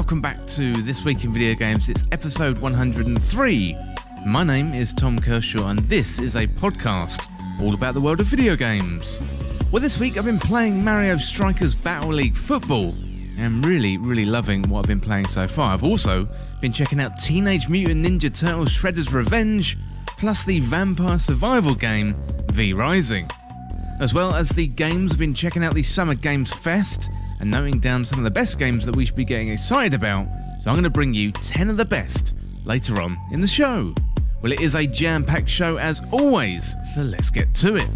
welcome back to This Week in Video Games. It's episode 103. My name is Tom Kershaw and this is a podcast all about the world of video games. Well, this week I've been playing Mario Strikers Battle League Football and I'm really loving what I've been playing so far. I've also been checking out Teenage Mutant Ninja Turtles Shredder's Revenge, plus the vampire survival game V-Rising. As well as the games, I've been checking out the Summer Games Fest and noting down some of the best games that we should be getting excited about. So I'm going to bring you 10 of the best later on in the show. Well, it is a jam-packed show as always, so let's get to it.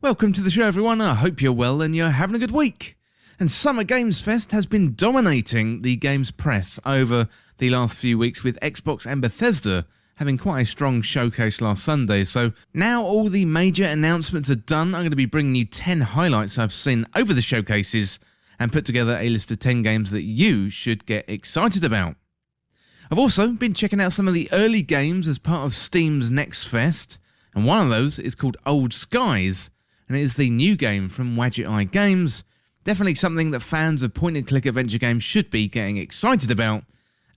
Welcome to the show, everyone. I hope you're well and you're having a good week. And Summer Games Fest has been dominating the games press over the last few weeks, with Xbox and Bethesda having quite a strong showcase last Sunday. So now all the major announcements are done. I'm going to be bringing you 10 highlights I've seen over the showcases and put together a list of 10 games that you should get excited about. I've also been checking out some of the early games as part of Steam's Next Fest, and one of those is called Old Skies, and it is the new game from Wadget Eye Games. Definitely something that fans of point-and-click adventure games should be getting excited about.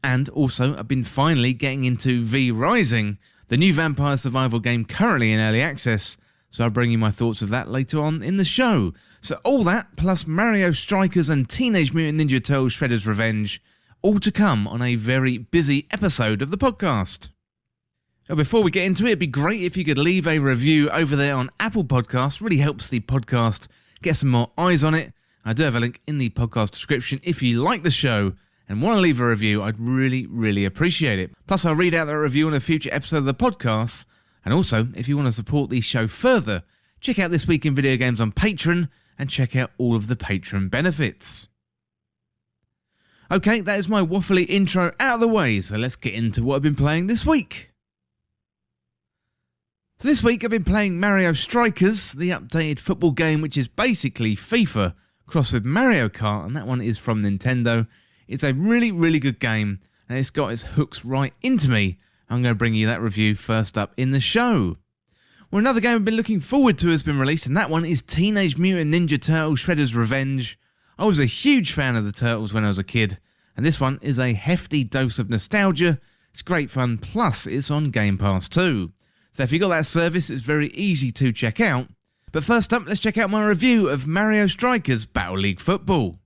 And also, I've been finally getting into V-Rising, the new vampire survival game currently in early access, so I'll bring you my thoughts of that later on in the show. So all that, plus Mario Strikers and Teenage Mutant Ninja Turtles Shredder's Revenge, all to come on a very busy episode of the podcast. Now, before we get into it, it'd be great if you could leave a review over there on Apple Podcasts. Really helps the podcast get some more eyes on it. I do have a link in the podcast description if you like the show and want to leave a review. I'd really appreciate it. Plus, I'll read out that review on a future episode of the podcast. And also, if you want to support the show further, check out This Week in Video Games on Patreon and check out all of the Patreon benefits. Okay, that is my waffly intro out of the way, so let's get into what I've been playing this week. So this week I've been playing Mario Strikers, the updated football game which is basically FIFA crossed with Mario Kart, and that one is from Nintendo. It's a really good game, and it's got its hooks right into me. I'm going to bring you that review first up in the show. Well, another game I've been looking forward to has been released, and that one is Teenage Mutant Ninja Turtles Shredder's Revenge. I was a huge fan of the Turtles when I was a kid, and this one is a hefty dose of nostalgia. It's great fun, plus it's on Game Pass too. So if you got that service, it's very easy to check out. But first up, let's check out my review of Mario Strikers Battle League Football.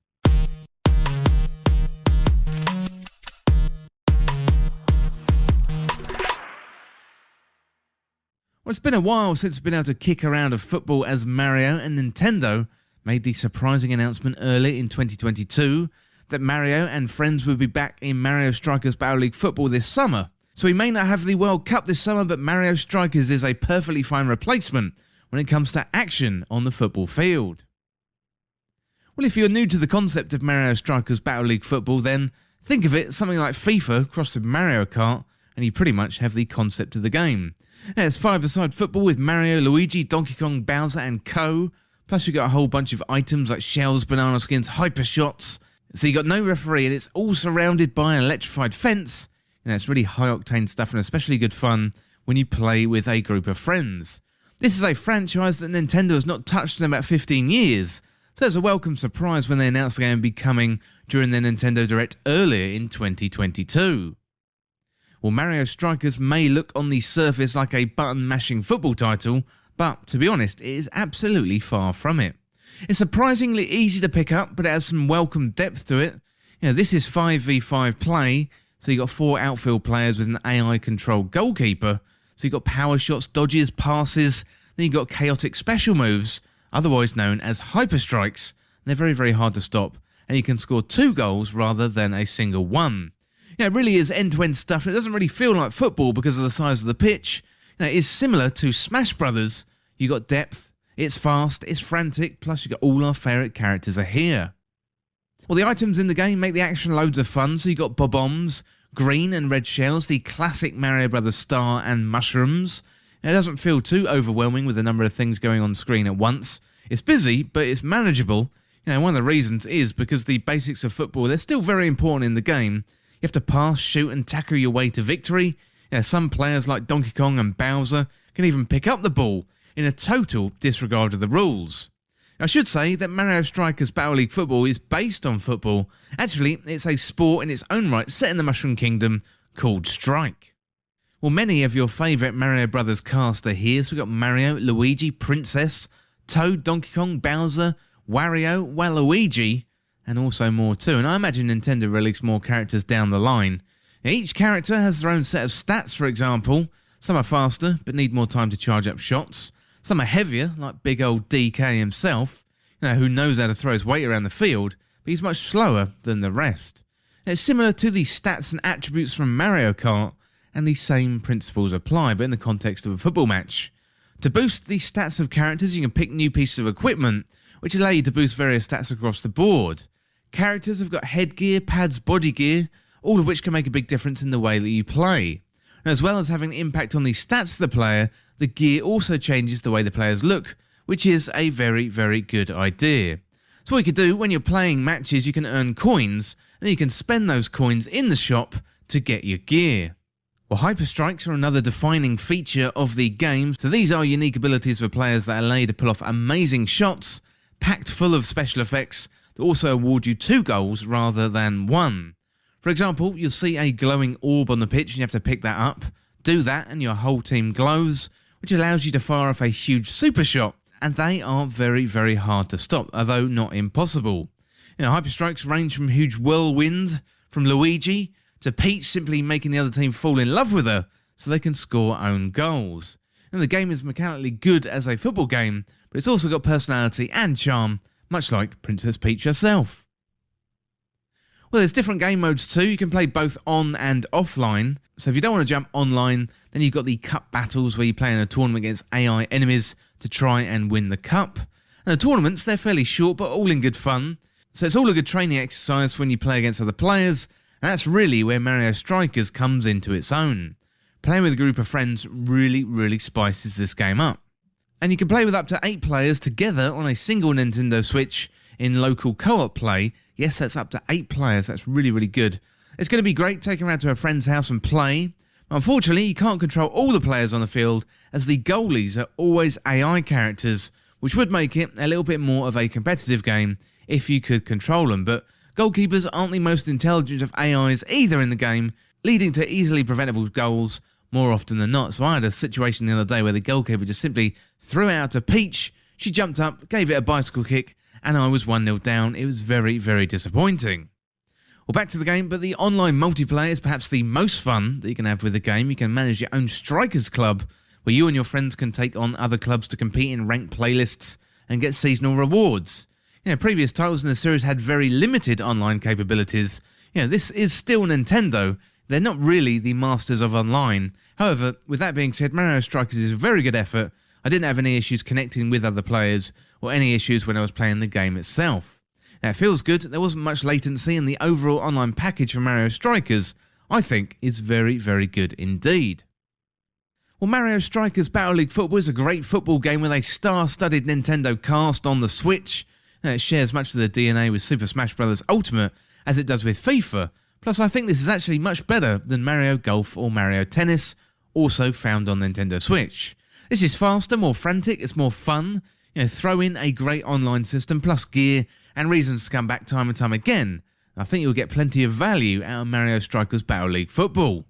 Well, it's been a while since we've been able to kick around of football as Mario, and Nintendo made the surprising announcement early in 2022 that Mario and friends will be back in Mario Strikers Battle League Football this summer. So we may not have the World Cup this summer, but Mario Strikers is a perfectly fine replacement when it comes to action on the football field. Well, if you're new to the concept of Mario Strikers Battle League Football, then think of it something like FIFA crossed with Mario Kart, and you pretty much have the concept of the game. Now, it's five-a-side football with Mario, Luigi, Donkey Kong, Bowser and co. Plus you've got a whole bunch of items like shells, banana skins, hyper shots. So you got no referee, and it's all surrounded by an electrified fence. And it's really high-octane stuff and especially good fun when you play with a group of friends. This is a franchise that Nintendo has not touched in about 15 years. So it's a welcome surprise when they announced the game would be coming during their Nintendo Direct earlier in 2022. Well, Mario Strikers may look on the surface like a button-mashing football title, but to be honest, it is absolutely far from it. It's surprisingly easy to pick up, but it has some welcome depth to it. You know, this is 5v5 play, so you've got 4 outfield players with an AI-controlled goalkeeper. So you've got power shots, dodges, passes, then you've got chaotic special moves, otherwise known as hyper strikes. They're very hard to stop, and you can score 2 goals rather than a single one. You know, it really is end-to-end stuff, and it doesn't really feel like football because of the size of the pitch. You know, it is similar to Smash Brothers. You got depth, it's fast, it's frantic, plus you got all our favourite characters are here. Well, the items in the game make the action loads of fun. So you got bob-ombs, green and red shells, the classic Mario Brothers star and mushrooms. It doesn't feel too overwhelming with the number of things going on screen at once. It's busy, but it's manageable. You know, one of the reasons is because the basics of football, they're still very important in the game. You have to pass, shoot and tackle your way to victory. You know, some players like Donkey Kong and Bowser can even pick up the ball in a total disregard of the rules. I should say that Mario Strikers Battle League Football is based on football. Actually, it's a sport in its own right set in the Mushroom Kingdom called Strike. Well, many of your favourite Mario Brothers cast are here. So we've got Mario, Luigi, Princess, Toad, Donkey Kong, Bowser, Wario, Waluigi, and also more too. And I imagine Nintendo will release more characters down the line. Now, each character has their own set of stats, for example. Some are faster, but need more time to charge up shots. Some are heavier, like big old DK himself, who knows how to throw his weight around the field, but he's much slower than the rest. Now, it's similar to the stats and attributes from Mario Kart, and the same principles apply, but in the context of a football match. To boost the stats of characters, you can pick new pieces of equipment, which allow you to boost various stats across the board. Characters have got headgear, pads, body gear, all of which can make a big difference in the way that you play. And as well as having an impact on the stats of the player, the gear also changes the way the players look, which is a very, very good idea. So what you can do when you're playing matches, you can earn coins, and you can spend those coins in the shop to get your gear. Well, Hyper Strikes are another defining feature of the game, so these are unique abilities for players that allow you to pull off amazing shots, packed full of special effects, that also award you 2 goals rather than 1. For example, you'll see a glowing orb on the pitch and you have to pick that up. Do that and your whole team glows, which allows you to fire off a huge super shot, and they are very, very hard to stop, although not impossible. Hyper Strikes range from huge whirlwind, from Luigi, to Peach simply making the other team fall in love with her so they can score own goals. And the game is mechanically good as a football game, but it's also got personality and charm, much like Princess Peach herself. Well, there's different game modes too. You can play both on and offline. So if you don't want to jump online, then you've got the cup battles where you play in a tournament against AI enemies to try and win the cup. And the tournaments, they're fairly short, but all in good fun. So it's all a good training exercise when you play against other players, and that's really where Mario Strikers comes into its own. Playing with a group of friends really, really spices this game up. And you can play with up to 8 players together on a single Nintendo Switch in local co-op play. Yes, that's up to 8 players. That's really, really good. It's going to be great taking around to a friend's house and play. Unfortunately, you can't control all the players on the field, as the goalies are always AI characters, which would make it a little bit more of a competitive game if you could control them. But goalkeepers aren't the most intelligent of AIs either in the game, leading to easily preventable goals more often than not. So I had a situation the other day where the goalkeeper just simply threw it out to Peach. She jumped up, gave it a bicycle kick, and I was 1-0 down. It was very, very disappointing. Well, back to the game, but the online multiplayer is perhaps the most fun that you can have with the game. You can manage your own Strikers Club, where you and your friends can take on other clubs to compete in ranked playlists and get seasonal rewards. Previous titles in the series had very limited online capabilities. This is still Nintendo. They're not really the masters of online. However, with that being said, Mario Strikers is a very good effort. I didn't have any issues connecting with other players or any issues when I was playing the game itself. Now, it feels good. There wasn't much latency, and the overall online package for Mario Strikers, I think, is very, very good indeed. Well, Mario Strikers Battle League Football is a great football game with a star-studded Nintendo cast on the Switch. It shares much of the DNA with Super Smash Bros. Ultimate as it does with FIFA. Plus, I think this is actually much better than Mario Golf or Mario Tennis, also found on Nintendo Switch. This is faster, more frantic, it's more fun. Throw in a great online system, plus gear and reasons to come back time and time again. I think you'll get plenty of value out of Mario Strikers Battle League Football.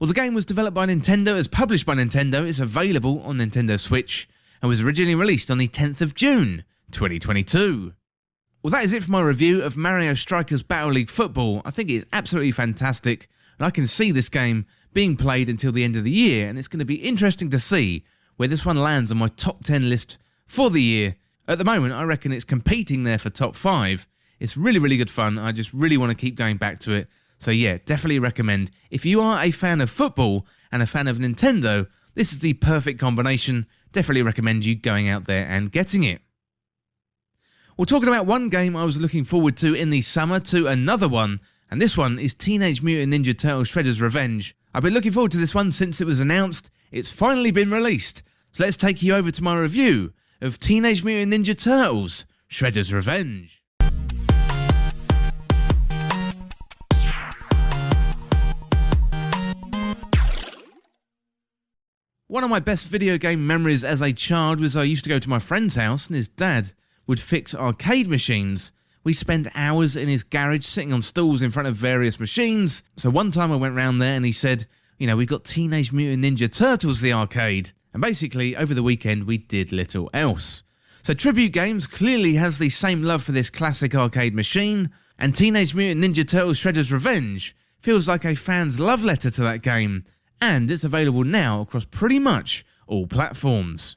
Well, the game was developed by Nintendo, is published by Nintendo, is available on Nintendo Switch, and was originally released on the 10th of June, 2022. Well, that is it for my review of Mario Strikers Battle League Football. I think it's absolutely fantastic, and I can see this game being played until the end of the year, and it's going to be interesting to see where this one lands on my top 10 list for the year. At the moment, I reckon it's competing there for top 5. It's really, really good fun. I just really want to keep going back to it. So yeah, definitely recommend. If you are a fan of football and a fan of Nintendo, this is the perfect combination. Definitely recommend you going out there and getting it. Well, talking about one game I was looking forward to in the summer to another one, and this one is Teenage Mutant Ninja Turtles Shredder's Revenge. I've been looking forward to this one since it was announced. It's finally been released. So let's take you over to my review of Teenage Mutant Ninja Turtles Shredder's Revenge. One of my best video game memories as a child was I used to go to my friend's house and his dad would fix arcade machines. We spent hours in his garage sitting on stools in front of various machines. So one time I went round there and he said, you know, we've got Teenage Mutant Ninja Turtles, the arcade. And basically, over the weekend, we did little else. So Tribute Games clearly has the same love for this classic arcade machine, and Teenage Mutant Ninja Turtles Shredder's Revenge feels like a fan's love letter to that game, and it's available now across pretty much all platforms.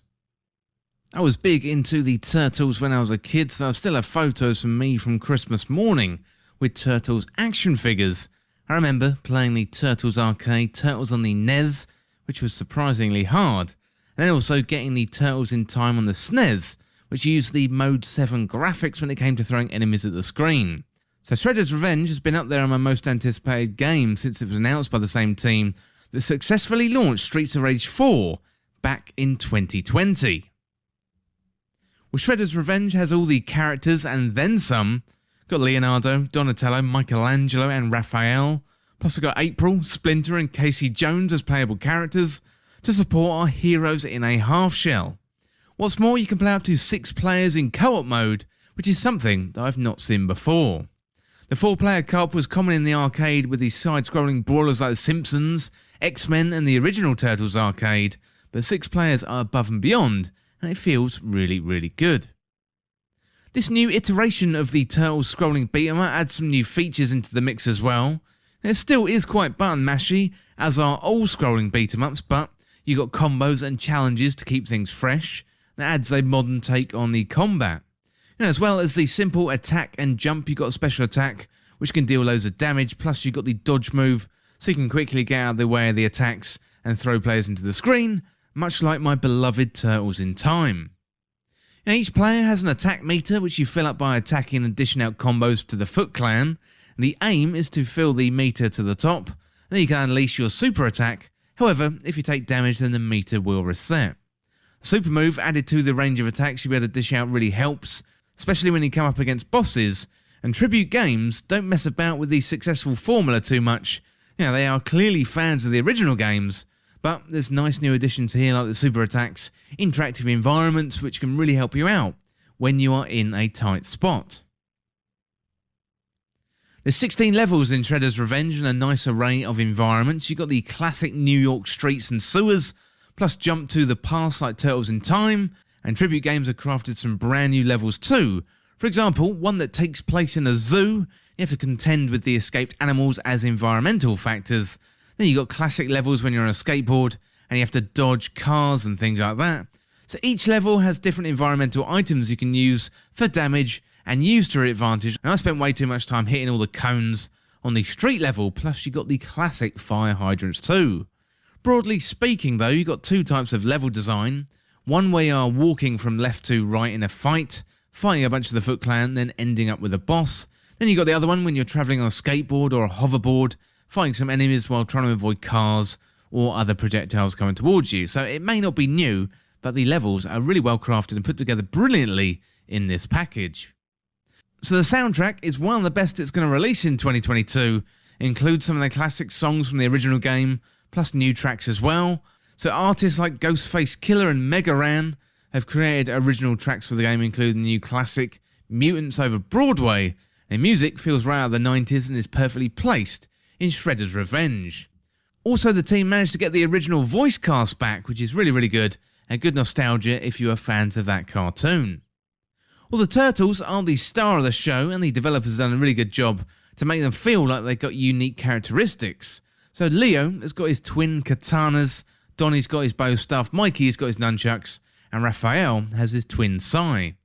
I was big into the Turtles when I was a kid, so I still have photos from me from Christmas morning with Turtles action figures. I remember playing the Turtles arcade, Turtles on the NES, which was surprisingly hard, and then also getting the Turtles in Time on the SNES, which used the Mode 7 graphics when it came to throwing enemies at the screen. So Shredder's Revenge has been up there on my most anticipated game since it was announced by the same team that successfully launched Streets of Rage 4 back in 2020. Well, Shredder's Revenge has all the characters and then some. Got Leonardo, Donatello, Michelangelo and Raphael. Plus I've got April, Splinter and Casey Jones as playable characters to support our heroes in a half shell. What's more, you can play up to 6 players in co-op mode, which is something that I've not seen before. The 4-player co-op was common in the arcade with the side-scrolling brawlers like The Simpsons, X-Men and the original Turtles arcade, but 6 players are above and beyond, and it feels really, really good. This new iteration of the Turtles scrolling beat-em-up adds some new features into the mix as well. It still is quite button mashy, as are all scrolling beat-em-ups, but you got combos and challenges to keep things fresh. That adds a modern take on the combat. And as well as the simple attack and jump, you got a special attack, which can deal loads of damage, plus you got the dodge move, so you can quickly get out of the way of the attacks and throw players into the screen, much like my beloved Turtles in Time. Now, each player has an attack meter, which you fill up by attacking and dishing out combos to the Foot Clan. And the aim is to fill the meter to the top, and then you can unleash your super attack. However, if you take damage, then the meter will reset. The super move added to the range of attacks you'll be able to dish out really helps, especially when you come up against bosses. And Tribute Games don't mess about with the successful formula too much. You know, they are clearly fans of the original games, but there's nice new additions here like the super attacks, interactive environments which can really help you out when you are in a tight spot. There's 16 levels in Shredder's Revenge and a nice array of environments. You've got the classic New York streets and sewers, plus jump to the past like Turtles in Time, and Tribute Games have crafted some brand new levels too. For example, one that takes place in a zoo. You have to contend with the escaped animals as environmental factors. Then you've got classic levels when you're on a skateboard and you have to dodge cars and things like that. So each level has different environmental items you can use for damage and use to your advantage. And I spent way too much time hitting all the cones on the street level, plus you got the classic fire hydrants too. Broadly speaking though, you've got 2 types of level design. One where you are walking from left to right in a fight, fighting a bunch of the Foot Clan, then ending up with a boss. Then you've got the other one when you're travelling on a skateboard or a hoverboard, fighting some enemies while trying to avoid cars or other projectiles coming towards you. So it may not be new, but the levels are really well crafted and put together brilliantly in this package. So the soundtrack is one of the best it's going to release in 2022. It includes some of the classic songs from the original game, plus new tracks as well. So artists like Ghostface Killer and Mega Ran have created original tracks for the game, including the new classic Mutants Over Broadway. And music feels right out of the 90s and is perfectly placed in Shredder's Revenge. Also, the team managed to get the original voice cast back, which is really, really good, and good nostalgia if you are fans of that cartoon. Well, the Turtles are the star of the show, and the developers have done a really good job to make them feel like they've got unique characteristics. So Leo has got his twin katanas, Donnie's got his bow staff, Mikey's got his nunchucks, and Raphael has his twin sai.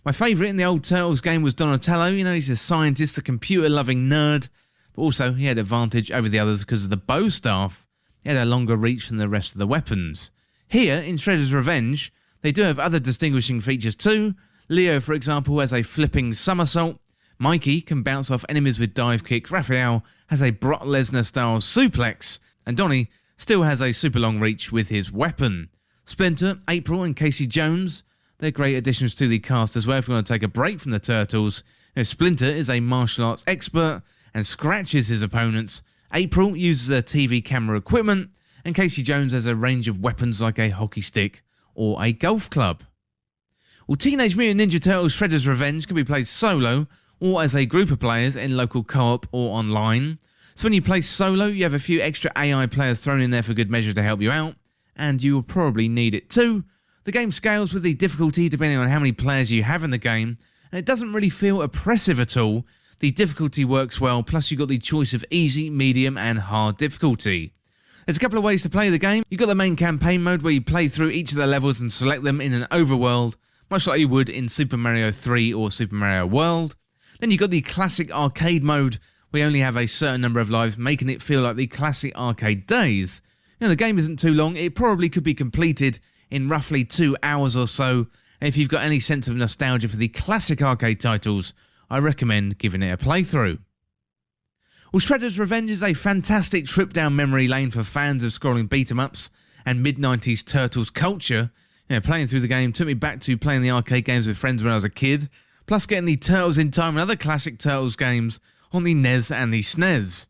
My favourite in the old Turtles game was Donatello. You know, he's a scientist, a computer-loving nerd, but also he had advantage over the others because of the bow staff. He had a longer reach than the rest of the weapons. Here, in Shredder's Revenge, they do have other distinguishing features too. Leo, for example, has a flipping somersault. Mikey can bounce off enemies with dive kicks. Raphael has a Brock Lesnar-style suplex. And Donnie still has a super long reach with his weapon. Splinter, April and Casey Jones, they're great additions to the cast as well if you want to take a break from the Turtles. You know, Splinter is a martial arts expert and scratches his opponents. April uses her TV camera equipment, and Casey Jones has a range of weapons like a hockey stick or a golf club. Well, Teenage Mutant Ninja Turtles Shredder's Revenge can be played solo or as a group of players in local co-op or online. So when you play solo, you have a few extra AI players thrown in there for good measure to help you out, and you will probably need it too. The game scales with the difficulty depending on how many players you have in the game, and it doesn't really feel oppressive at all. The difficulty works well, plus you've got the choice of easy, medium and hard difficulty. There's a couple of ways to play the game. You've got the main campaign mode where you play through each of the levels and select them in an overworld, much like you would in Super Mario 3 or Super Mario World. Then you've got the classic arcade mode, where you only have a certain number of lives, making it feel like the classic arcade days. The game isn't too long. It probably could be completed in roughly 2 hours or so. And if you've got any sense of nostalgia for the classic arcade titles, I recommend giving it a playthrough. Well, Shredder's Revenge is a fantastic trip down memory lane for fans of scrolling beat-em-ups and mid-90s Turtles culture. Playing through the game took me back to playing the arcade games with friends when I was a kid, plus getting the Turtles in Time and other classic Turtles games on the NES and the SNES.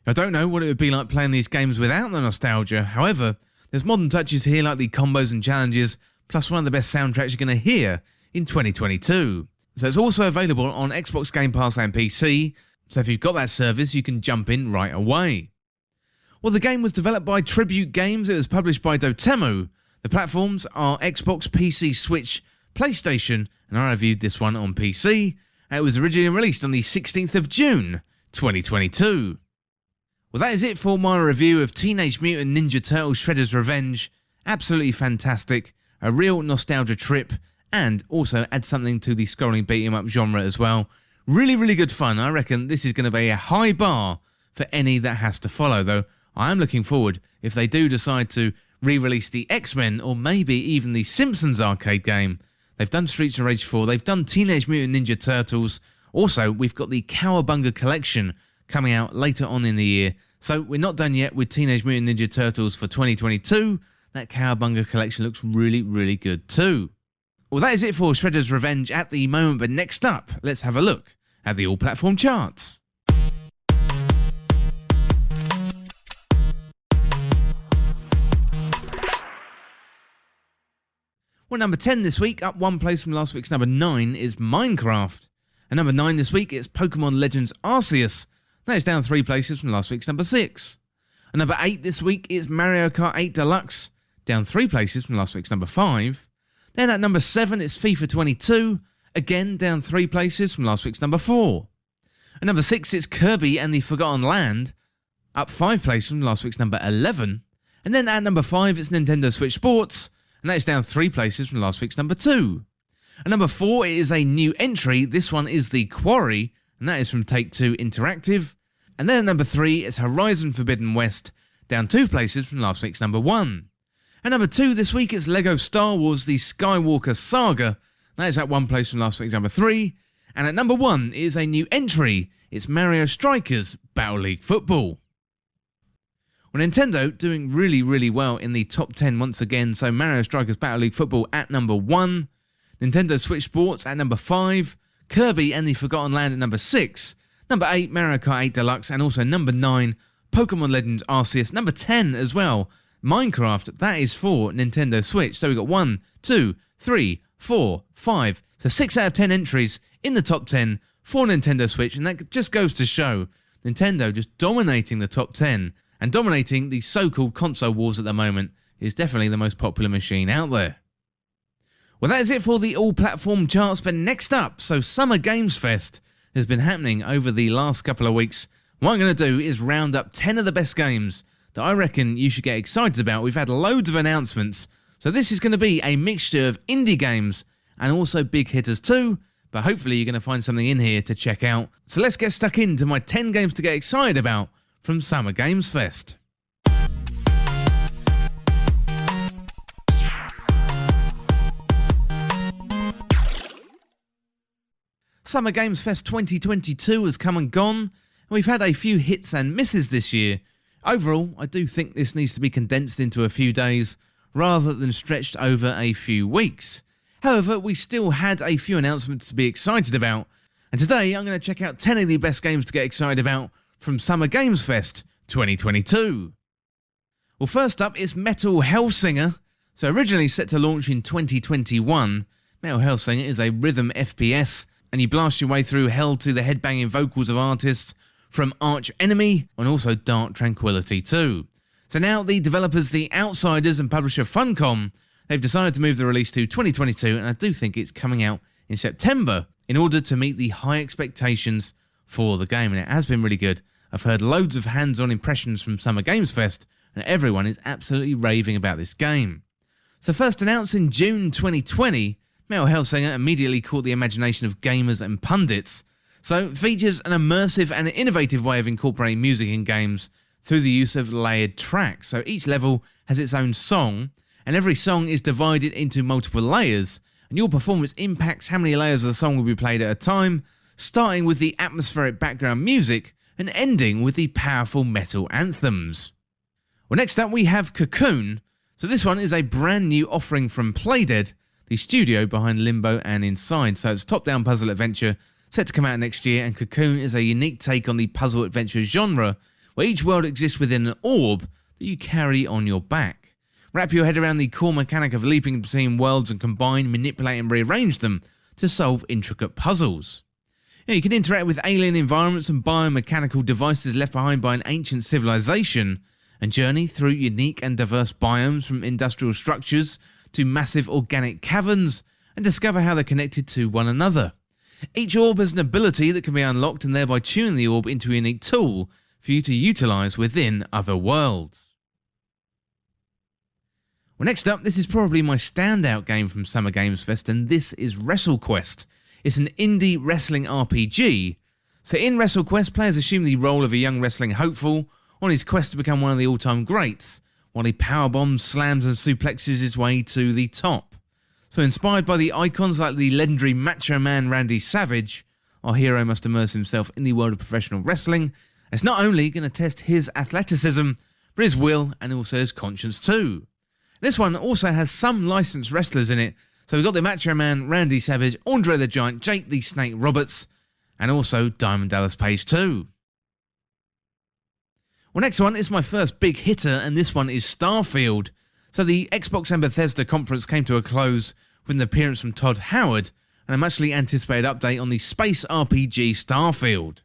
I don't know what it would be like playing these games without the nostalgia. However, there's modern touches here like the combos and challenges, plus one of the best soundtracks you're going to hear in 2022. So it's also available on Xbox Game Pass and PC, so if you've got that service, you can jump in right away. Well, the game was developed by Tribute Games. It was published by Dotemu. The platforms are Xbox, PC, Switch, PlayStation, and I reviewed this one on PC. It was originally released on the 16th of June, 2022. Well, that is it for my review of Teenage Mutant Ninja Turtles Shredder's Revenge. Absolutely fantastic, a real nostalgia trip, and also add something to the scrolling beat-em-up genre as well. Really, really good fun. I reckon this is going to be a high bar for any that has to follow, though I am looking forward if they do decide to re-release the X-Men or maybe even the Simpsons arcade game. They've done Streets of Rage 4, they've done Teenage Mutant Ninja Turtles. Also, we've got the Cowabunga Collection coming out later on in the year. So we're not done yet with Teenage Mutant Ninja Turtles for 2022. That Cowabunga Collection looks really, really good too. Well, that is it for Shredder's Revenge at the moment, but next up, let's have a look at the all-platform charts. Well, number 10 this week, up one place from last week's number 9, is Minecraft. And number 9 this week is Pokemon Legends Arceus. That is down 3 places from last week's number 6. And number 8 this week is Mario Kart 8 Deluxe, down 3 places from last week's number 5. Then at number 7 is FIFA 22, again down 3 places from last week's number 4. At number 6 it's Kirby and the Forgotten Land, up 5 places from last week's number 11. And then at number 5 it's Nintendo Switch Sports, and that is down 3 places from last week's number 2. At number 4 it is a new entry, this one is The Quarry, and that is from Take-Two Interactive. And then at number 3 it's Horizon Forbidden West, down 2 places from last week's number 1. At number 2 this week it's Lego Star Wars The Skywalker Saga, that is at 1 place from last week's number 3. And at number 1 is a new entry, it's Mario Strikers Battle League Football. Well, Nintendo doing really, really well in the top 10 once again, so Mario Strikers Battle League Football at number 1, Nintendo Switch Sports at number 5, Kirby and the Forgotten Land at number 6, number 8 Mario Kart 8 Deluxe, and also number 9 Pokemon Legends Arceus, number 10 as well, Minecraft, that is for Nintendo Switch. So we've got 1, 2, 3, 4, 5, so 6 out of 10 entries in the top 10 for Nintendo Switch, and that just goes to show Nintendo just dominating the top 10 and dominating the so-called console wars at the moment is definitely the most popular machine out there. Well, that is it for the all-platform charts, but next up, so Summer Games Fest has been happening over the last couple of weeks. What I'm going to do is round up 10 of the best games that I reckon you should get excited about. We've had loads of announcements, so this is going to be a mixture of indie games and also big hitters too, but hopefully you're going to find something in here to check out. So let's get stuck into my 10 games to get excited about from Summer Games Fest. Summer Games Fest 2022 has come and gone, and we've had a few hits and misses this year. Overall, I do think this needs to be condensed into a few days rather than stretched over a few weeks. However, we still had a few announcements to be excited about, and today I'm going to check out 10 of the best games to get excited about from Summer Games Fest 2022. Well, first up is Metal Hellsinger. So originally set to launch in 2021, Metal Hellsinger is a rhythm FPS, and you blast your way through hell to the headbanging vocals of artists from Arch Enemy and also Dark Tranquillity too. So now the developers, The Outsiders, and publisher Funcom, they've decided to move the release to 2022, and I do think it's coming out in September in order to meet the high expectations for the game, and it has been really good. I've heard loads of hands-on impressions from Summer Games Fest, and everyone is absolutely raving about this game. So first announced in June 2020, Metal Hellsinger immediately caught the imagination of gamers and pundits. So it features an immersive and innovative way of incorporating music in games through the use of layered tracks. So each level has its own song, and every song is divided into multiple layers, and your performance impacts how many layers of the song will be played at a time, starting with the atmospheric background music and ending with the powerful metal anthems. Well, next up we have Cocoon. So this one is a brand new offering from Playdead, the studio behind Limbo and Inside. So it's a top-down puzzle adventure set to come out next year, and Cocoon is a unique take on the puzzle adventure genre, where each world exists within an orb that you carry on your back. Wrap your head around the core mechanic of leaping between worlds and combine, manipulate and rearrange them to solve intricate puzzles. You can interact with alien environments and biomechanical devices left behind by an ancient civilization, and journey through unique and diverse biomes from industrial structures to massive organic caverns, and discover how they're connected to one another. Each orb has an ability that can be unlocked, and thereby tune the orb into a unique tool for you to utilise within other worlds. Well, next up, this is probably my standout game from Summer Games Fest, and this is WrestleQuest. It's an indie wrestling RPG. So in WrestleQuest, players assume the role of a young wrestling hopeful on his quest to become one of the all-time greats, while he powerbombs, slams and suplexes his way to the top. So inspired by the icons like the legendary Macho Man Randy Savage, our hero must immerse himself in the world of professional wrestling. It's not only going to test his athleticism, but his will and also his conscience too. This one also has some licensed wrestlers in it, so we've got the Macho Man Randy Savage, Andre the Giant, Jake the Snake Roberts, and also Diamond Dallas Page too. Well, next one is my first big hitter, and this one is Starfield. So the Xbox and Bethesda conference came to a close with an appearance from Todd Howard and a muchly anticipated update on the space RPG Starfield.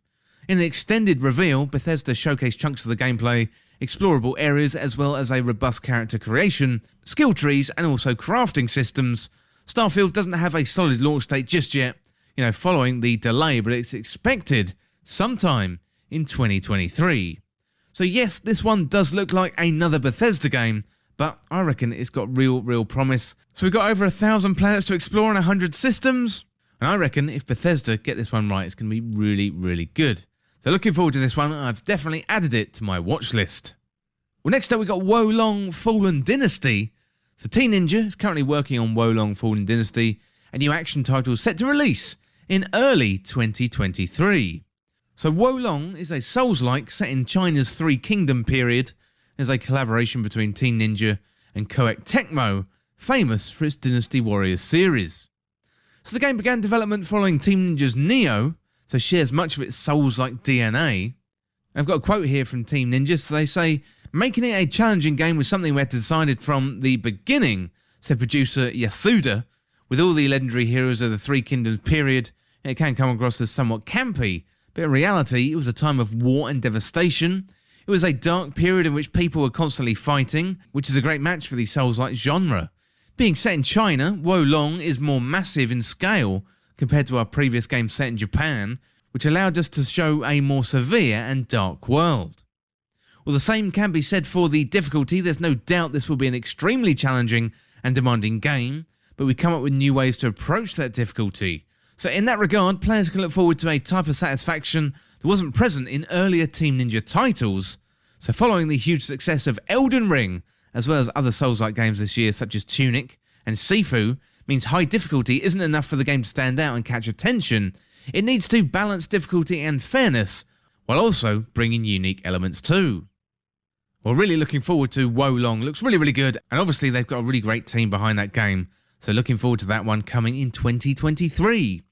In an extended reveal, Bethesda showcased chunks of the gameplay, explorable areas, as well as a robust character creation, skill trees, and also crafting systems. Starfield doesn't have a solid launch date just yet, following the delay, but it's expected sometime in 2023. So yes, this one does look like another Bethesda game, but I reckon it's got real promise. So we've got over 1,000 planets to explore and 100 systems, and I reckon if Bethesda get this one right, it's going to be really good. So looking forward to this one, I've definitely added it to my watch list. Well, next up we've got Wo Long Fallen Dynasty. So Team Ninja is currently working on Wo Long Fallen Dynasty, a new action title set to release in early 2023. So Wo Long is a Souls-like set in China's Three Kingdom period. It's a collaboration between Team Ninja and Koei Tecmo, famous for its Dynasty Warriors series. So the game began development following Team Ninja's Nioh, so shares much of its Souls-like DNA. I've got a quote here from Team Ninja, so they say, "Making it a challenging game was something we had decided from the beginning," said producer Yasuda. "With all the legendary heroes of the Three Kingdoms period, it can come across as somewhat campy, but in reality, it was a time of war and devastation. It was a dark period in which people were constantly fighting, which is a great match for the Souls-like genre. Being set in China, Wo Long is more massive in scale compared to our previous game set in Japan, which allowed us to show a more severe and dark world. Well, the same can be said for the difficulty. There's no doubt this will be an extremely challenging and demanding game, but we come up with new ways to approach that difficulty. So in that regard, players can look forward to a type of satisfaction that wasn't present in earlier Team Ninja titles. So following the huge success of Elden Ring, as well as other Souls-like games this year such as Tunic and Sifu, means high difficulty isn't enough for the game to stand out and catch attention. It needs to balance difficulty and fairness, while also bringing unique elements too. Well, really looking forward to Wo Long. Looks really good, and obviously they've got a really great team behind that game. So looking forward to that one coming in 2023.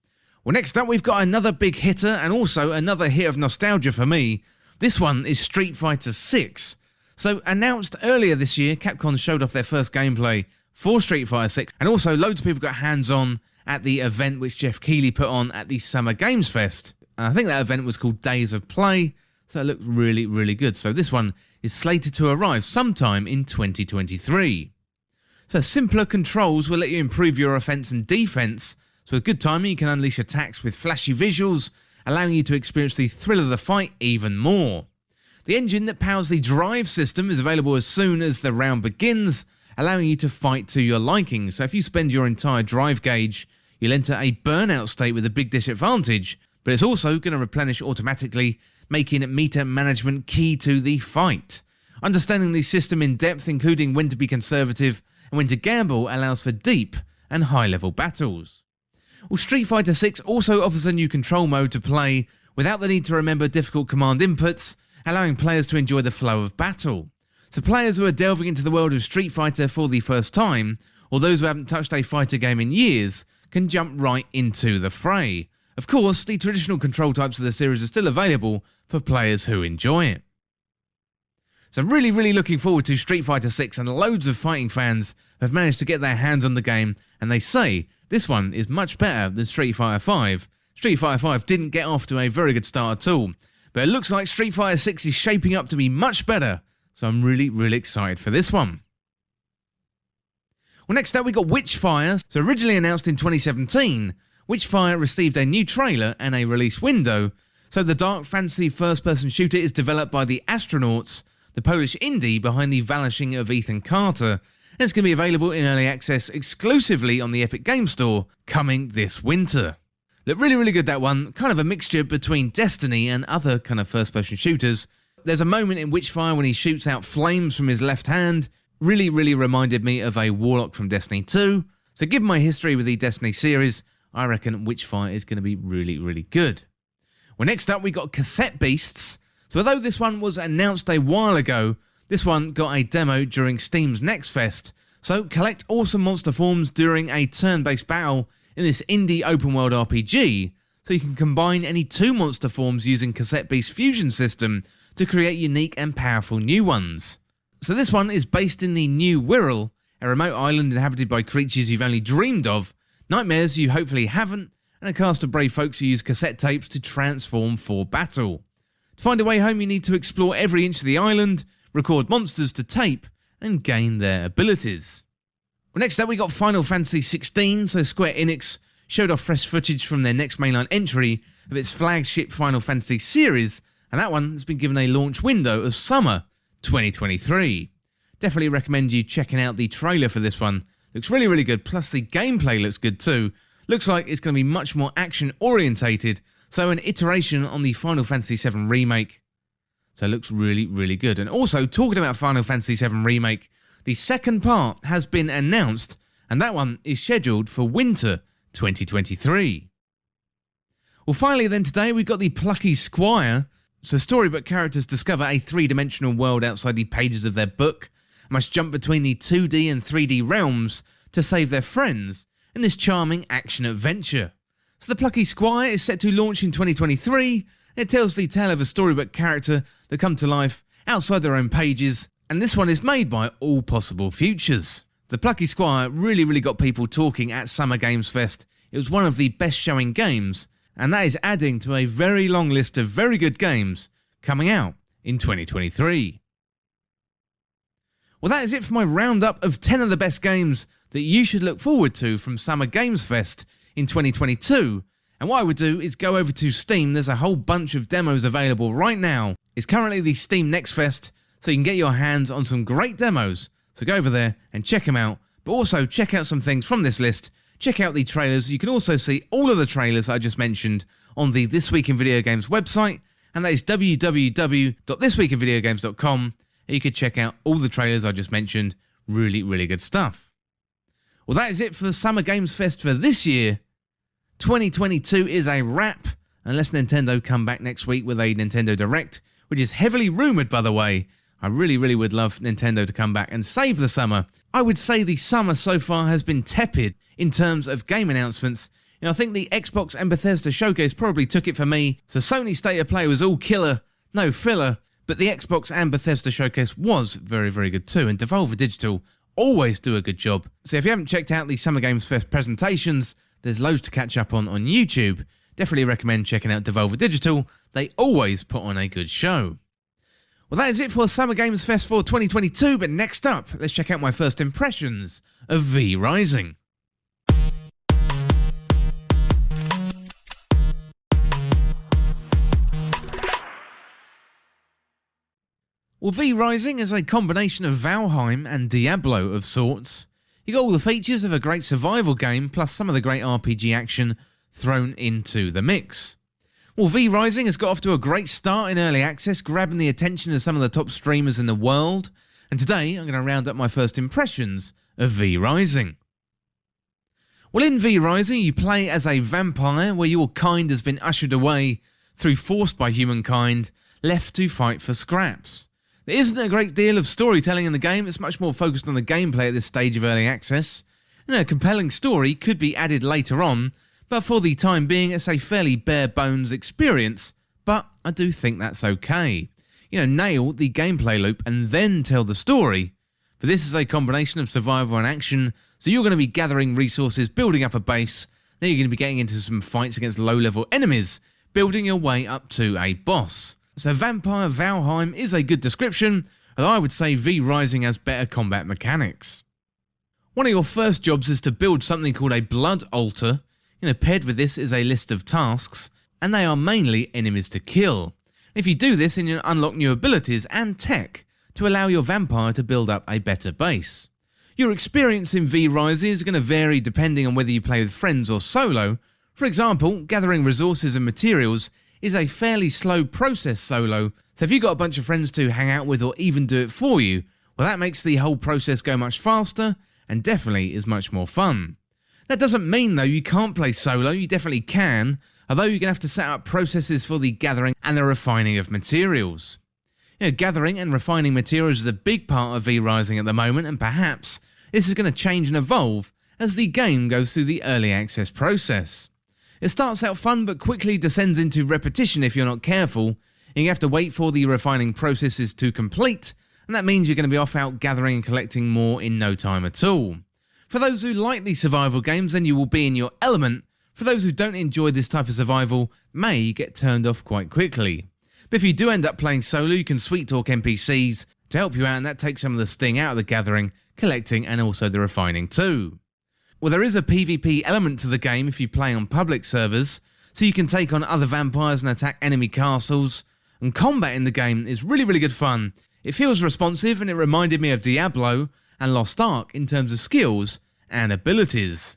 Well, next up we've got another big hitter and also another hit of nostalgia for me. This one is Street Fighter 6. So, announced earlier this year, Capcom showed off their first gameplay for Street Fighter 6, and also loads of people got hands-on at the event which Jeff Keighley put on at the Summer Games Fest. And I think that event was called Days of Play, so it looked really, really good. So this one is slated to arrive sometime in 2023. So simpler controls will let you improve your offense and defense. So with good timing, you can unleash attacks with flashy visuals, allowing you to experience the thrill of the fight even more. The engine that powers the drive system is available as soon as the round begins, allowing you to fight to your liking. So if you spend your entire drive gauge, you'll enter a burnout state with a big disadvantage, but it's also going to replenish automatically, making meter management key to the fight. Understanding the system in depth, including when to be conservative and when to gamble, allows for deep and high-level battles. Well, Street Fighter 6 also offers a new control mode to play without the need to remember difficult command inputs, allowing players to enjoy the flow of battle. So players who are delving into the world of Street Fighter for the first time, or those who haven't touched a fighter game in years, can jump right into the fray. Of course, the traditional control types of the series are still available for players who enjoy it. So I'm really looking forward to Street Fighter 6, and loads of fighting fans have managed to get their hands on the game, and they say this one is much better than Street Fighter 5. Street Fighter 5 didn't get off to a very good start at all, but it looks like Street Fighter 6 is shaping up to be much better, so I'm really excited for this one. Well, next up we got Witchfire. So originally announced in 2017, Witchfire received a new trailer and a release window. So the dark fantasy first-person shooter is developed by the Astronauts, the Polish indie behind the Vanishing of Ethan Carter, and it's going to be available in early access exclusively on the Epic Games Store coming this winter. Look, really good, that one. Kind of a mixture between Destiny and other kind of first-person shooters. There's a moment in Witchfire when he shoots out flames from his left hand. Really reminded me of a Warlock from Destiny 2. So given my history with the Destiny series, I reckon Witchfire is going to be really good. Well, next up we got Cassette Beasts. So although this one was announced a while ago, this one got a demo during Steam's Next Fest. So collect awesome monster forms during a turn-based battle in this indie open-world RPG, so you can combine any two monster forms using Cassette Beast Fusion system to create unique and powerful new ones. So this one is based in the New Wirral, a remote island inhabited by creatures you've only dreamed of, nightmares you hopefully haven't, and a cast of brave folks who use cassette tapes to transform for battle. To find a way home, you need to explore every inch of the island, record monsters to tape, and gain their abilities. Well, next up we got Final Fantasy XVI. So Square Enix showed off fresh footage from their next mainline entry of its flagship Final Fantasy series, and that one has been given a launch window of summer 2023. Definitely recommend you checking out the trailer for this one. Looks really good, plus the gameplay looks good too. Looks like it's going to be much more action orientated, so an iteration on the Final Fantasy VII Remake. So it looks really good. And also, talking about Final Fantasy VII Remake, the second part has been announced, and that one is scheduled for winter 2023. Well, finally then today we got the Plucky Squire. So storybook characters discover a three-dimensional world outside the pages of their book, and must jump between the 2D and 3D realms to save their friends in this charming action-adventure. So the Plucky Squire is set to launch in 2023. It tells the tale of a storybook character that come to life outside their own pages, and this one is made by All Possible Futures. The Plucky Squire really got people talking at Summer Games Fest. It was one of the best showing games, and that is adding to a very long list of very good games coming out in 2023. Well, that is it for my roundup of 10 of the best games that you should look forward to from Summer Games Fest in 2022. And what I would do is go over to Steam. There's a whole bunch of demos available right now. It's currently the Steam Next Fest, so you can get your hands on some great demos. So go over there and check them out. But also check out some things from this list. Check out the trailers. You can also see all of the trailers I just mentioned on the This Week in Video Games website, and that is www.thisweekinvideogames.com. And you can check out all the trailers I just mentioned. Really good stuff. Well, that is it for Summer Games Fest for this year. 2022 is a wrap, unless Nintendo come back next week with a Nintendo Direct, which is heavily rumoured, by the way. I really would love Nintendo to come back and save the summer. I would say the summer so far has been tepid in terms of game announcements. You know, I think the Xbox and Bethesda showcase probably took it for me. So Sony's State of Play was all killer, no filler. But the Xbox and Bethesda showcase was very, very good too, and Devolver Digital always do a good job. So if you haven't checked out the Summer Games Fest presentations, there's loads to catch up on YouTube. Definitely recommend checking out Devolver Digital. They always put on a good show. Well, that is it for Summer Games Fest for 2022, but next up, let's check out my first impressions of V Rising. Well, V Rising is a combination of Valheim and Diablo of sorts. You got all the features of a great survival game, plus some of the great RPG action thrown into the mix. Well, V Rising has got off to a great start in early access, grabbing the attention of some of the top streamers in the world, and today I'm going to round up my first impressions of V Rising. Well, in V Rising you play as a vampire where your kind has been ushered away through forced by humankind, left to fight for scraps. There isn't a great deal of storytelling in the game, it's much more focused on the gameplay at this stage of early access. A compelling story could be added later on, but for the time being it's a fairly bare bones experience, but I do think that's okay. Nail the gameplay loop and then tell the story. But this is a combination of survival and action, so you're going to be gathering resources, building up a base, then you're going to be getting into some fights against low level enemies, building your way up to a boss. So Vampire Valheim is a good description, although I would say V Rising has better combat mechanics. One of your first jobs is to build something called a blood altar. Paired with this is a list of tasks, and they are mainly enemies to kill. If you do this, then you unlock new abilities and tech to allow your vampire to build up a better base. Your experience in V Rising is going to vary depending on whether you play with friends or solo. For example, gathering resources and materials is a fairly slow process solo, so if you've got a bunch of friends to hang out with or even do it for you, well, that makes the whole process go much faster and definitely is much more fun. That doesn't mean though you can't play solo, you definitely can, although you're going to have to set up processes for the gathering and the refining of materials. Gathering and refining materials is a big part of V Rising at the moment, and perhaps this is going to change and evolve as the game goes through the early access process. It starts out fun but quickly descends into repetition if you're not careful, and you have to wait for the refining processes to complete, and that means you're going to be off out gathering and collecting more in no time at all. For those who like these survival games, then you will be in your element. For those who don't enjoy this type of survival, may get turned off quite quickly. But if you do end up playing solo, you can sweet talk NPCs to help you out, and that takes some of the sting out of the gathering, collecting and also the refining too. Well, there is a PvP element to the game if you play on public servers, so you can take on other vampires and attack enemy castles, and combat in the game is really, really good fun. It feels responsive and it reminded me of Diablo and Lost Ark in terms of skills and abilities.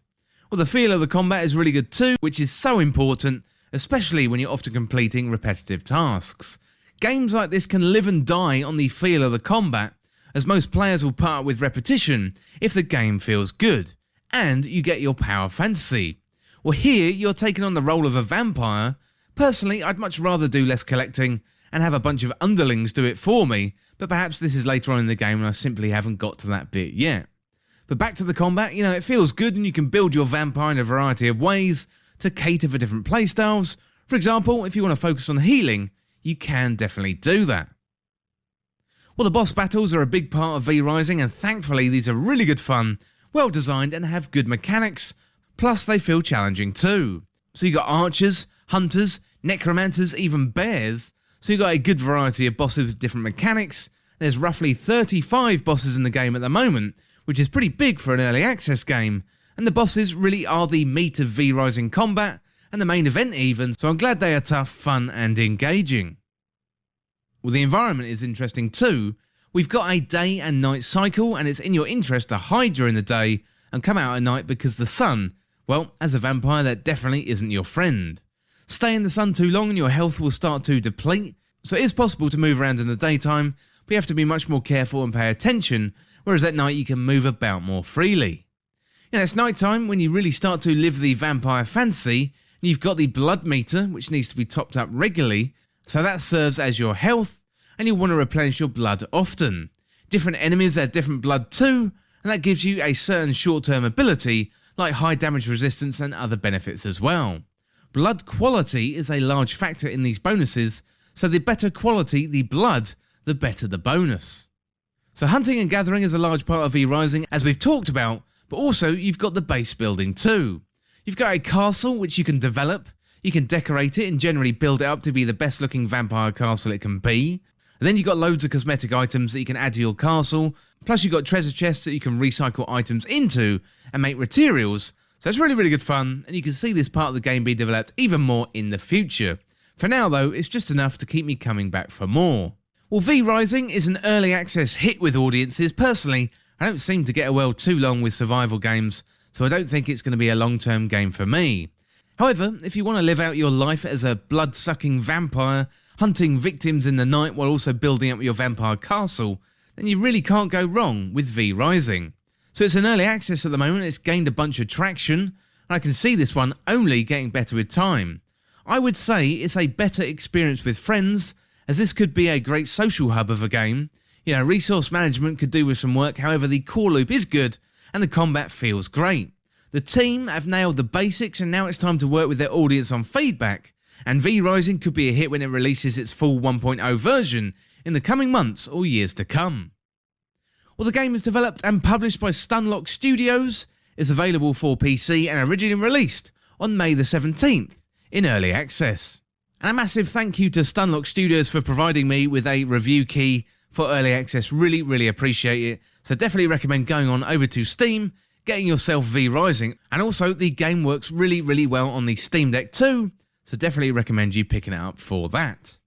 Well, the feel of the combat is really good too, which is so important, especially when you're often completing repetitive tasks. Games like this can live and die on the feel of the combat, as most players will put up with repetition if the game feels good, and you get your power fantasy. Well, here you're taking on the role of a vampire. Personally, I'd much rather do less collecting and have a bunch of underlings do it for me, but perhaps this is later on in the game and I simply haven't got to that bit yet. But back to the combat, it feels good and you can build your vampire in a variety of ways to cater for different playstyles. For example, if you want to focus on healing, you can definitely do that. Well, the boss battles are a big part of V Rising, and thankfully these are really good fun, well designed and have good mechanics, plus they feel challenging too. So you got archers, hunters, necromancers, even bears, so you got a good variety of bosses with different mechanics. There's roughly 35 bosses in the game at the moment, which is pretty big for an early access game, and the bosses really are the meat of V Rising combat, and the main event even, so I'm glad they are tough, fun and engaging. Well, the environment is interesting too. We've got a day and night cycle, and it's in your interest to hide during the day and come out at night because the sun, well, as a vampire, that definitely isn't your friend. Stay in the sun too long and your health will start to deplete, so it is possible to move around in the daytime, but you have to be much more careful and pay attention, whereas at night you can move about more freely. It's nighttime when you really start to live the vampire fantasy. You've got the blood meter, which needs to be topped up regularly, so that serves as your health, and you'll want to replenish your blood often. Different enemies have different blood too, and that gives you a certain short-term ability, like high damage resistance and other benefits as well. Blood quality is a large factor in these bonuses, So the better quality the blood, the better the bonus. So hunting and gathering is a large part of V-Rising, as we've talked about, but also you've got the base building too. You've got a castle which you can develop, you can decorate it and generally build it up to be the best looking vampire castle it can be. And then you've got loads of cosmetic items that you can add to your castle, plus you've got treasure chests that you can recycle items into and make materials. So it's really, really good fun, and you can see this part of the game be developed even more in the future. For now though, it's just enough to keep me coming back for more. Well, V-Rising is an early access hit with audiences. Personally, I don't seem to get a well too long with survival games, so I don't think it's going to be a long-term game for me. However, if you want to live out your life as a blood-sucking vampire, hunting victims in the night while also building up your vampire castle, then you really can't go wrong with V-Rising. So it's an early access at the moment, it's gained a bunch of traction, and I can see this one only getting better with time. I would say it's a better experience with friends, as this could be a great social hub of a game. You know, resource management could do with some work, however the core loop is good, and the combat feels great. The team have nailed the basics, and now it's time to work with their audience on feedback, and V-Rising could be a hit when it releases its full 1.0 version in the coming months or years to come. Well, the game is developed and published by Stunlock Studios, is available for PC and originally released on May the 17th in early access. And a massive thank you to Stunlock Studios for providing me with a review key for early access, really, really appreciate it. So definitely recommend going on over to Steam, getting yourself V-Rising, and also the game works really, really well on the Steam Deck too, so definitely recommend you picking it up for that.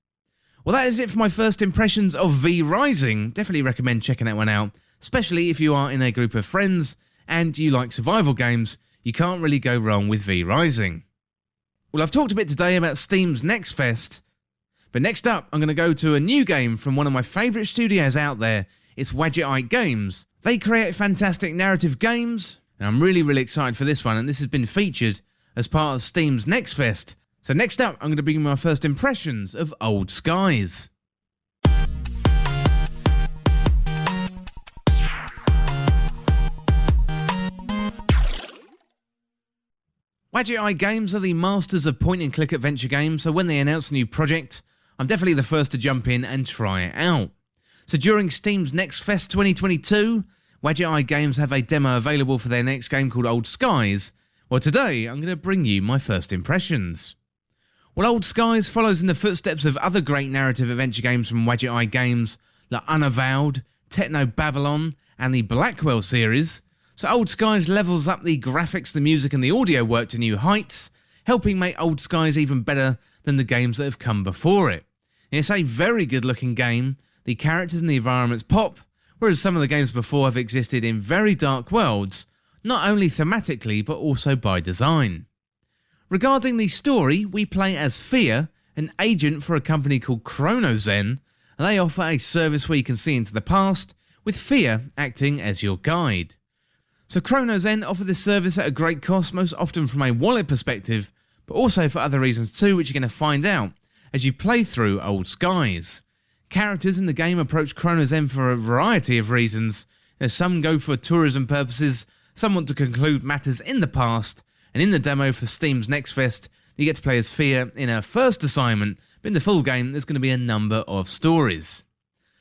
Well, that is it for my first impressions of V-Rising. Definitely recommend checking that one out, especially if you are in a group of friends and you like survival games. You can't really go wrong with V-Rising. Well, I've talked a bit today about Steam's Next Fest, but next up I'm going to go to a new game from one of my favourite studios out there. It's Wadjet Games. They create fantastic narrative games, and I'm really, really excited for this one, and this has been featured as part of Steam's Next Fest. So next up, I'm going to bring you my first impressions of Old Skies. Wadjet Games are the masters of point-and-click adventure games, so when they announce a new project, I'm definitely the first to jump in and try it out. So during Steam's Next Fest 2022, Wadjet Games have a demo available for their next game called Old Skies. Well, today I'm going to bring you my first impressions. Well, Old Skies follows in the footsteps of other great narrative adventure games from Wadjet Games, like Unavowed, Techno Babylon, and the Blackwell series. So Old Skies levels up the graphics, the music, and the audio work to new heights, helping make Old Skies even better than the games that have come before it. It's a very good looking game. The characters and the environments pop, whereas some of the games before have existed in very dark worlds, not only thematically but also by design. Regarding the story, we play as Fia, an agent for a company called Chronozen, and they offer a service where you can see into the past, with Fia acting as your guide. So Chronozen offer this service at a great cost, most often from a wallet perspective, but also for other reasons too, which you're going to find out as you play through Old Skies. Characters in the game approach Chronozen for a variety of reasons. Some go for tourism purposes, some want to conclude matters in the past, and in the demo for Steam's Next Fest, you get to play as Fia in her first assignment, but in the full game there's going to be a number of stories.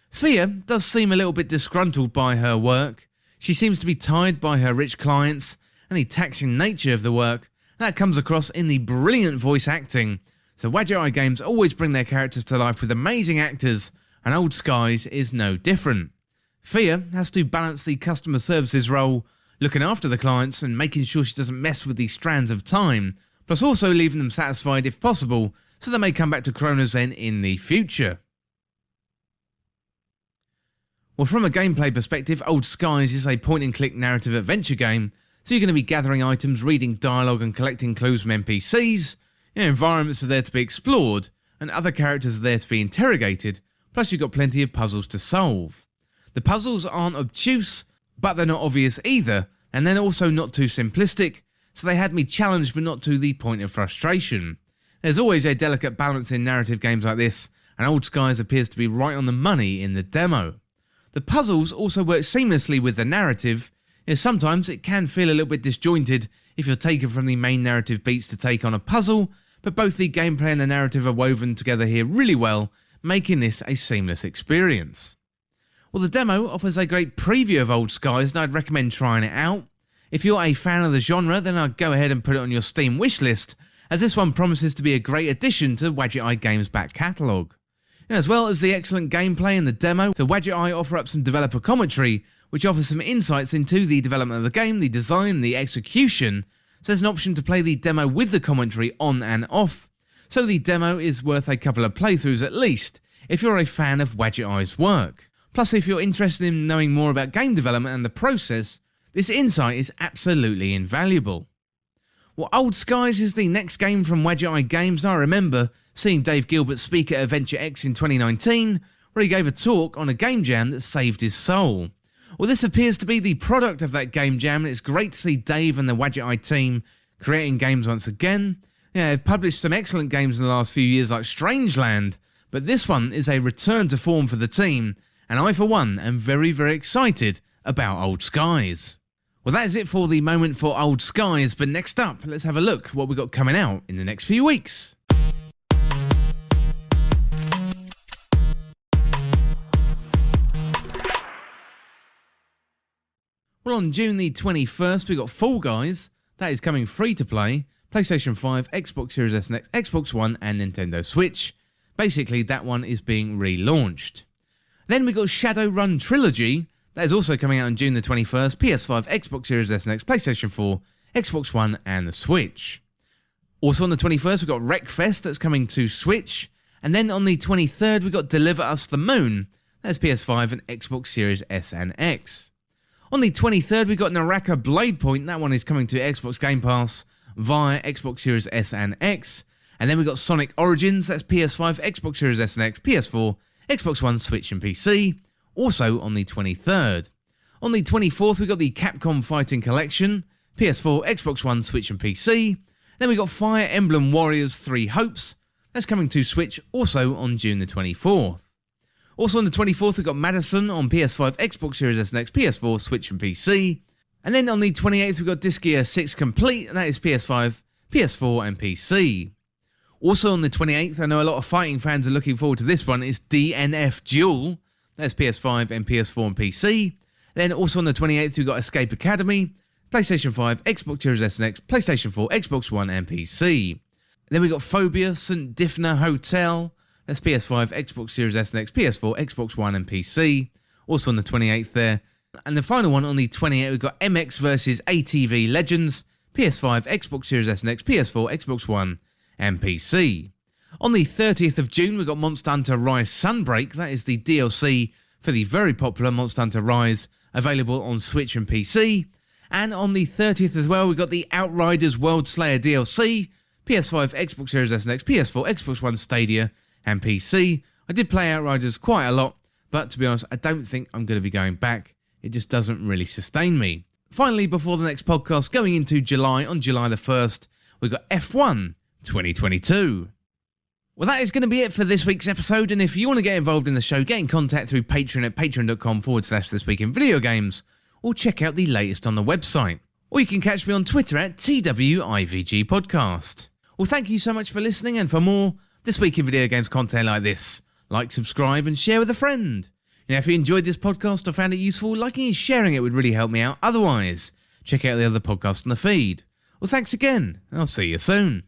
Fia does seem a little bit disgruntled by her work. She seems to be tied by her rich clients and the taxing nature of the work. That comes across in the brilliant voice acting. So Wadjet Games always bring their characters to life with amazing actors, and Old Skies is no different. Fia has to balance the customer services role, looking after the clients and making sure she doesn't mess with the strands of time, plus also leaving them satisfied if possible, so they may come back to Chronozen in the future. Well, from a gameplay perspective, Old Skies is a point-and-click narrative adventure game, so you're going to be gathering items, reading dialogue and collecting clues from NPCs. Environments are there to be explored, and other characters are there to be interrogated, plus you've got plenty of puzzles to solve. The puzzles aren't obtuse, but they're not obvious either, and they're also not too simplistic, so they had me challenged but not to the point of frustration. There's always a delicate balance in narrative games like this, and Old Skies appears to be right on the money in the demo. The puzzles also work seamlessly with the narrative. Sometimes it can feel a little bit disjointed if you're taken from the main narrative beats to take on a puzzle, but both the gameplay and the narrative are woven together here really well, making this a seamless experience. Well, the demo offers a great preview of Old Skies, and I'd recommend trying it out. If you're a fan of the genre, then I'd go ahead and put it on your Steam wishlist, as this one promises to be a great addition to Wadjet Eye Games' back catalogue. And as well as the excellent gameplay in the demo, so Wadjet Eye offer up some developer commentary, which offers some insights into the development of the game, the design, the execution. So there's an option to play the demo with the commentary on and off. So the demo is worth a couple of playthroughs at least, if you're a fan of Wadjet Eye's work. Plus, if you're interested in knowing more about game development and the process, this insight is absolutely invaluable. Well, Old Skies is the next game from Wadjet Eye Games, and I remember seeing Dave Gilbert speak at Adventure X in 2019, where he gave a talk on a game jam that saved his soul. Well, this appears to be the product of that game jam, and it's great to see Dave and the Wadjet Eye team creating games once again. Yeah, they've published some excellent games in the last few years like Strangeland, but this one is a return to form for the team, and I for one am very, very excited about Old Skies. Well, that is it for the moment for Old Skies, but next up, let's have a look what we've got coming out in the next few weeks. Well, on June the 21st, we got Fall Guys. That is coming free to play. PlayStation 5, Xbox Series S and X, Xbox One, and Nintendo Switch. Basically, that one is being relaunched. Then we got Shadowrun Trilogy. That is also coming out on June the 21st, PS5, Xbox Series S and X, PlayStation 4, Xbox One, and the Switch. Also on the 21st, we've got Wreckfest, that's coming to Switch. And then on the 23rd, we've got Deliver Us the Moon. That's PS5 and Xbox Series S and X. On the 23rd, we've got Naraka Blade Point. That one is coming to Xbox Game Pass via Xbox Series S and X. And then we've got Sonic Origins. That's PS5, Xbox Series S and X, PS4, Xbox One, Switch, and PC. Also on the 23rd. On the 24th, we got the Capcom Fighting Collection, PS4, Xbox One, Switch, and PC. Then we got Fire Emblem Warriors 3 Hopes. That's coming to Switch also on June the 24th. Also on the 24th, we got Madison on PS5, Xbox Series S and X, PS4, Switch, and PC. And then on the 28th, we got Disc Gear 6 Complete, and that is PS5, PS4, and PC. Also on the 28th, I know a lot of fighting fans are looking forward to this one, it's DNF Duel. That's PS5 and PS4 and PC. Then also on the 28th, we've got Escape Academy, PlayStation 5, Xbox Series S and X, PlayStation 4, Xbox One, and PC. Then we've got Phobia St. Difna Hotel. That's PS5, Xbox Series S and X, PS4, Xbox One, and PC. Also on the 28th there. And the final one on the 28th, we've got MX vs ATV Legends, PS5, Xbox Series S and X, PS4, Xbox One, and PC. On the 30th of June, we've got Monster Hunter Rise Sunbreak. That is the DLC for the very popular Monster Hunter Rise, available on Switch and PC. And on the 30th as well, we've got the Outriders World Slayer DLC, PS5, Xbox Series S and X, PS4, Xbox One, Stadia, and PC. I did play Outriders quite a lot, but to be honest, I don't think I'm going to be going back. It just doesn't really sustain me. Finally, before the next podcast, going into July, on July the 1st, we've got F1 2022. Well, that is going to be it for this week's episode, and if you want to get involved in the show, get in contact through Patreon at patreon.com/thisweekinvideogames, or check out the latest on the website. Or you can catch me on Twitter at TWIVG Podcast. Well, thank you so much for listening, and for more This Week in Video Games content like this, like, subscribe, and share with a friend. If you enjoyed this podcast or found it useful, liking and sharing it would really help me out. Otherwise, check out the other podcasts on the feed. Well, thanks again, and I'll see you soon.